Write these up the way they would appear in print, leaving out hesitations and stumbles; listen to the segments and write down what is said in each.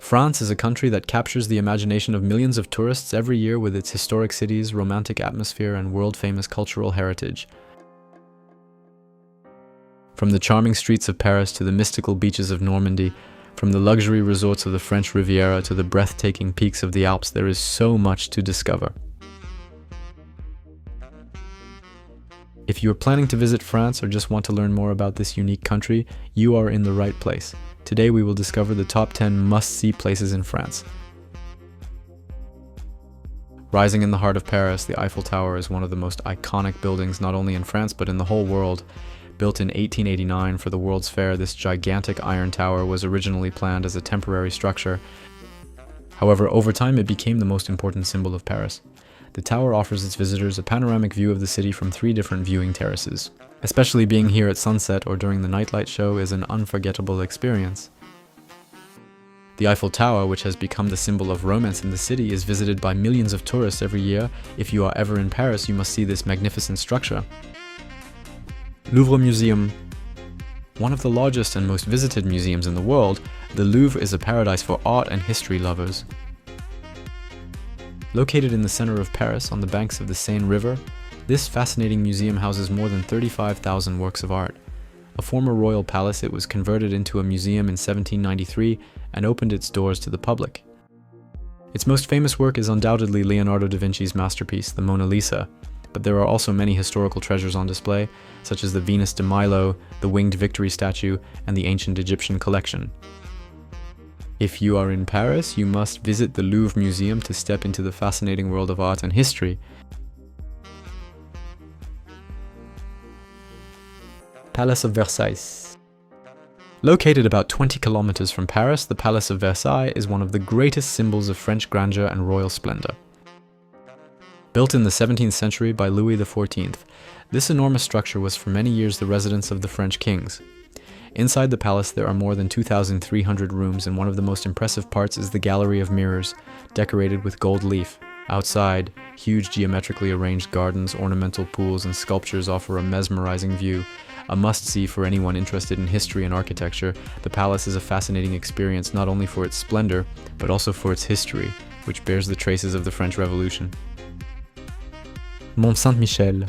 France is a country that captures the imagination of millions of tourists every year with its historic cities, romantic atmosphere, and world-famous cultural heritage. From the charming streets of Paris to the mystical beaches of Normandy, from the luxury resorts of the French Riviera to the breathtaking peaks of the Alps, there is so much to discover. If you are planning to visit France or just want to learn more about this unique country, you are in the right place. Today we will discover the top 10 must-see places in France. Rising in the heart of Paris, the Eiffel Tower is one of the most iconic buildings not only in France but in the whole world. Built in 1889 for the World's Fair, this gigantic iron tower was originally planned as a temporary structure. However, over time it became the most important symbol of Paris. The tower offers its visitors a panoramic view of the city from 3 different viewing terraces. Especially being here at sunset or during the nightlight show is an unforgettable experience. The Eiffel Tower, which has become the symbol of romance in the city, is visited by millions of tourists every year. If you are ever in Paris, you must see this magnificent structure. Louvre Museum. One of the largest and most visited museums in the world, the Louvre is a paradise for art and history lovers. Located in the center of Paris on the banks of the Seine River, this fascinating museum houses more than 35,000 works of art. A former royal palace, it was converted into a museum in 1793 and opened its doors to the public. Its most famous work is undoubtedly Leonardo da Vinci's masterpiece, the Mona Lisa, but there are also many historical treasures on display, such as the Venus de Milo, the Winged Victory statue, and the ancient Egyptian collection. If you are in Paris, you must visit the Louvre Museum to step into the fascinating world of art and history. Palace of Versailles. Located about 20 kilometers from Paris, the Palace of Versailles is one of the greatest symbols of French grandeur and royal splendor. Built in the 17th century by Louis XIV, this enormous structure was for many years the residence of the French kings. Inside the palace there are more than 2,300 rooms, and one of the most impressive parts is the Gallery of Mirrors, decorated with gold leaf. Outside, huge geometrically arranged gardens, ornamental pools, and sculptures offer a mesmerizing view. A must-see for anyone interested in history and architecture, the palace is a fascinating experience not only for its splendor, but also for its history, which bears the traces of the French Revolution. Mont Saint-Michel.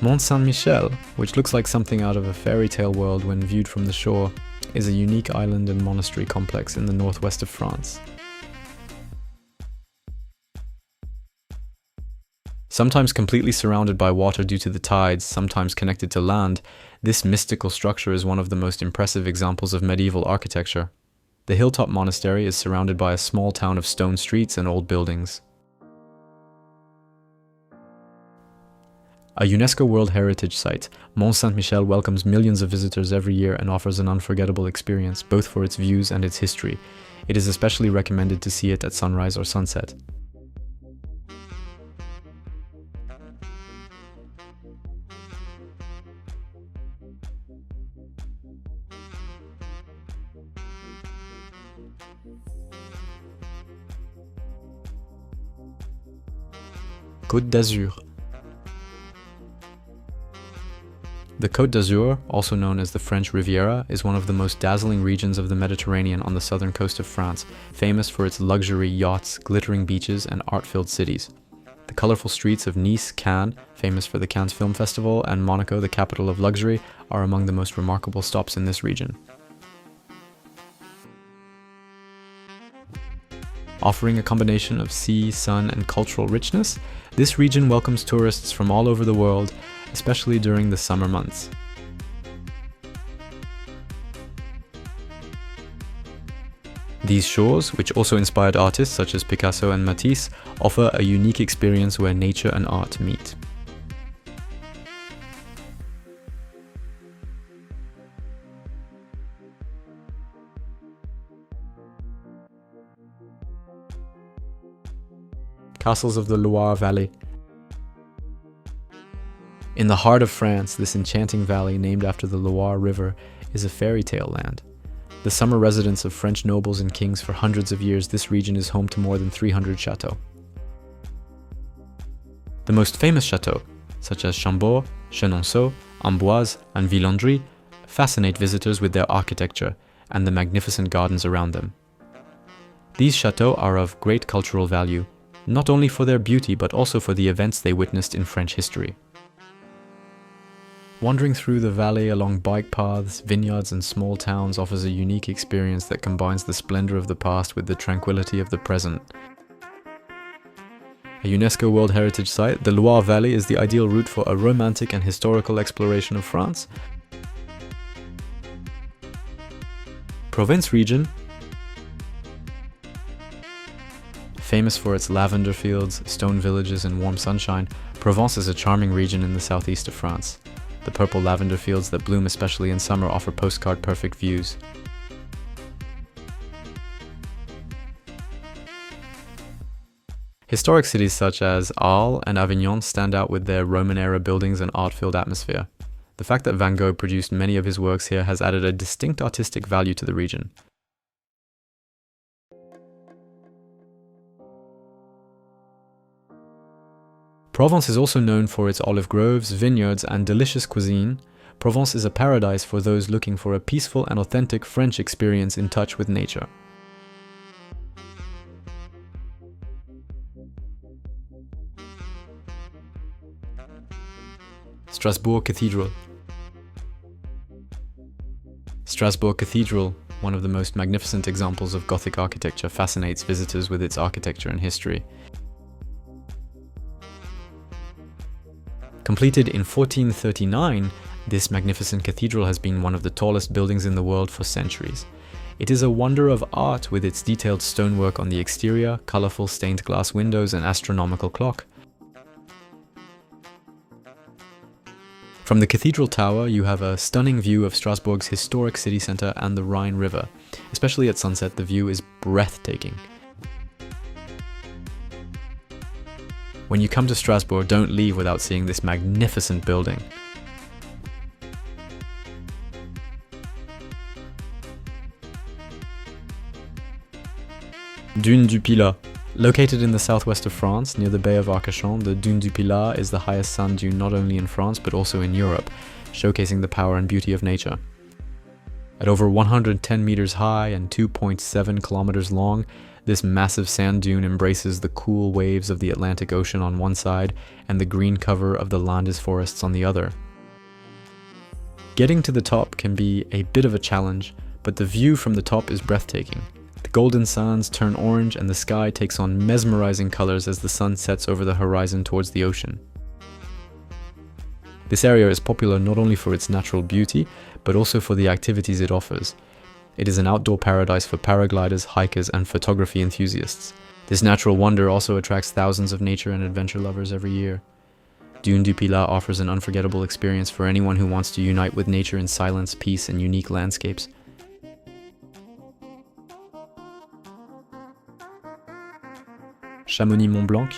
Mont Saint-Michel, which looks like something out of a fairy tale world when viewed from the shore, is a unique island and monastery complex in the northwest of France. Sometimes completely surrounded by water due to the tides, sometimes connected to land, this mystical structure is one of the most impressive examples of medieval architecture. The hilltop monastery is surrounded by a small town of stone streets and old buildings. A UNESCO World Heritage Site, Mont Saint-Michel welcomes millions of visitors every year and offers an unforgettable experience, both for its views and its history. It is especially recommended to see it at sunrise or sunset. Côte d'Azur. The Côte d'Azur, also known as the French Riviera, is one of the most dazzling regions of the Mediterranean on the southern coast of France, famous for its luxury yachts, glittering beaches, and art-filled cities. The colorful streets of Nice, Cannes, famous for the Cannes Film Festival, and Monaco, the capital of luxury, are among the most remarkable stops in this region. Offering a combination of sea, sun, and cultural richness, this region welcomes tourists from all over the world, especially during the summer months. These shores, which also inspired artists such as Picasso and Matisse, offer a unique experience where nature and art meet. Castles of the Loire Valley. In the heart of France, this enchanting valley, named after the Loire River, is a fairy tale land. The summer residence of French nobles and kings for hundreds of years, this region is home to more than 300 chateaux. The most famous chateaux, such as Chambord, Chenonceau, Amboise, and Villandry, fascinate visitors with their architecture, and the magnificent gardens around them. These chateaux are of great cultural value, not only for their beauty but also for the events they witnessed in French history. Wandering through the valley along bike paths, vineyards and small towns offers a unique experience that combines the splendor of the past with the tranquility of the present. A UNESCO World Heritage Site, the Loire Valley is the ideal route for a romantic and historical exploration of France. Provence Region, famous for its lavender fields, stone villages and warm sunshine, Provence is a charming region in the southeast of France. The purple lavender fields that bloom especially in summer offer postcard-perfect views. Historic cities such as Arles and Avignon stand out with their Roman-era buildings and art-filled atmosphere. The fact that Van Gogh produced many of his works here has added a distinct artistic value to the region. Provence is also known for its olive groves, vineyards, and delicious cuisine. Provence is a paradise for those looking for a peaceful and authentic French experience in touch with nature. Strasbourg Cathedral. Strasbourg Cathedral, one of the most magnificent examples of Gothic architecture, fascinates visitors with its architecture and history. Completed in 1439, this magnificent cathedral has been one of the tallest buildings in the world for centuries. It is a wonder of art with its detailed stonework on the exterior, colorful stained glass windows, and astronomical clock. From the cathedral tower, you have a stunning view of Strasbourg's historic city centre and the Rhine River. Especially at sunset, the view is breathtaking. When you come to Strasbourg, don't leave without seeing this magnificent building. Dune Du Pilat. Located in the southwest of France, near the Bay of Arcachon, the Dune Du Pilat is the highest sand dune not only in France but also in Europe, showcasing the power and beauty of nature. At over 110 meters high and 2.7 kilometers long, this massive sand dune embraces the cool waves of the Atlantic Ocean on one side and the green cover of the Landes forests on the other. Getting to the top can be a bit of a challenge, but the view from the top is breathtaking. The golden sands turn orange and the sky takes on mesmerizing colors as the sun sets over the horizon towards the ocean. This area is popular not only for its natural beauty, but also for the activities it offers. It is an outdoor paradise for paragliders, hikers, and photography enthusiasts. This natural wonder also attracts thousands of nature and adventure lovers every year. Dune Du Pilat offers an unforgettable experience for anyone who wants to unite with nature in silence, peace, and unique landscapes. Chamonix Mont Blanc.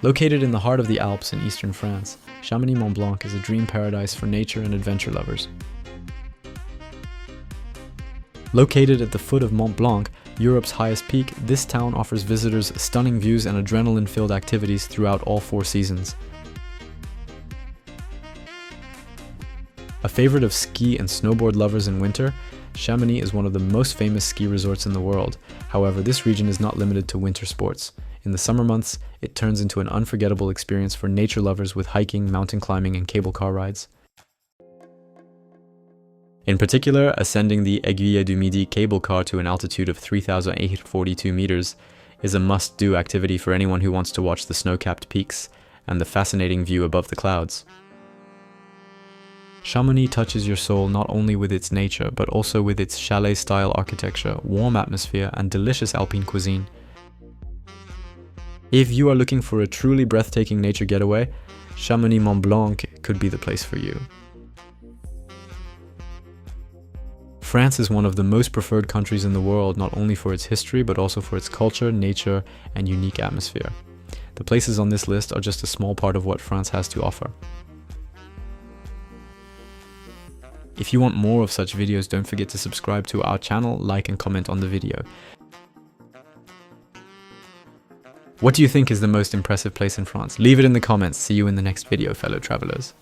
Located in the heart of the Alps in eastern France, Chamonix Mont Blanc is a dream paradise for nature and adventure lovers. Located at the foot of Mont Blanc, Europe's highest peak, this town offers visitors stunning views and adrenaline-filled activities throughout all 4 seasons. A favorite of ski and snowboard lovers in winter, Chamonix is one of the most famous ski resorts in the world. However, this region is not limited to winter sports. In the summer months, it turns into an unforgettable experience for nature lovers with hiking, mountain climbing, and cable car rides. In particular, ascending the Aiguille du Midi cable car to an altitude of 3,842 meters is a must-do activity for anyone who wants to watch the snow-capped peaks and the fascinating view above the clouds. Chamonix touches your soul not only with its nature, but also with its chalet-style architecture, warm atmosphere, and delicious alpine cuisine. If you are looking for a truly breathtaking nature getaway, Chamonix Mont Blanc could be the place for you. France is one of the most preferred countries in the world, not only for its history, but also for its culture, nature, and unique atmosphere. The places on this list are just a small part of what France has to offer. If you want more of such videos, don't forget to subscribe to our channel, like and comment on the video. What do you think is the most impressive place in France? Leave it in the comments. See you in the next video, fellow travelers.